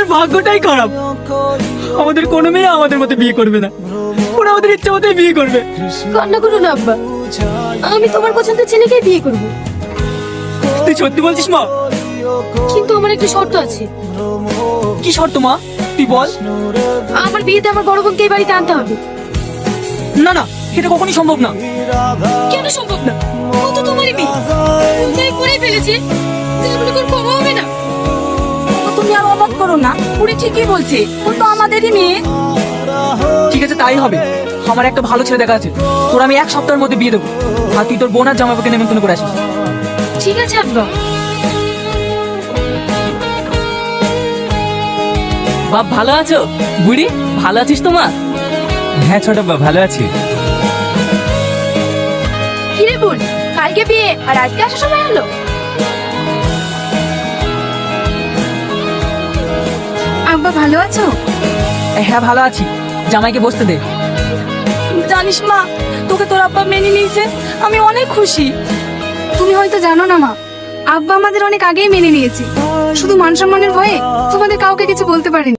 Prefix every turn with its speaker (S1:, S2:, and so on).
S1: আমাদের ভাগ্যটাই খারাপ। আমাদের কোনো মেয়ে আমাদের মতো বিয়ে করবে না, ওরা আমাদের ইচ্ছা মতোই বিয়ে করবে।
S2: কান্না করো না আব্বা, আমি তোমার পছন্দের ছেলেকেই বিয়ে করব।
S1: তুই সত্যি বলছিস মা?
S2: কিন্তু আমার একটা শর্ত আছে।
S1: কি শর্ত মা, তুই বল।
S2: আমার বিয়েতে আমার বড় বোনকে এই বাড়িতে আনতে হবে।
S1: না না, এটা কখনোই সম্ভব না।
S2: কেন সম্ভব না? ও তো তোমারই মেয়ে, তাই করেই ফেলেছে, তাহলে কোন ক্ষমা হবে না?
S3: তুমি আর অবাক করো না, পুরি ঠিকই বলছে, ও তো আমাদেরই মেয়ে।
S1: ঠিক আছে, তাই হবে। আমার একটা ভালো ছেলে দেখা আছে, তোর আমি 1 সপ্তাহের মধ্যে বিয়ে দেবো। আর তুই তোর বোন আর জামাইবাবুকে নেমন্তন্ন করে আসিস।
S2: ঠিক আছে আব্বা।
S1: বাপ ভালো আছো? বুড়ি ভালো আছিস তো মা? হ্যাঁ ছোট বাপ, ভালো আছি।
S2: কিরে বোন, কালকে বিয়ে আর আজকে আসার সময় হলো? আব্বা ভালো আছো?
S1: হ্যাঁ ভালো আছি, জামাইকে বসতে দে।
S3: জানিস মা, তোকে তোর আব্বা মেনে নিয়েছে, আমি অনেক খুশি।
S2: তুমি হয়তো জানো না মা, আব্বা আমাদের অনেক আগেই মেনে নিয়েছে, শুধু মান সম্মানের ভয়ে তোমাদের কাউকে কিছু বলতে পারেনি।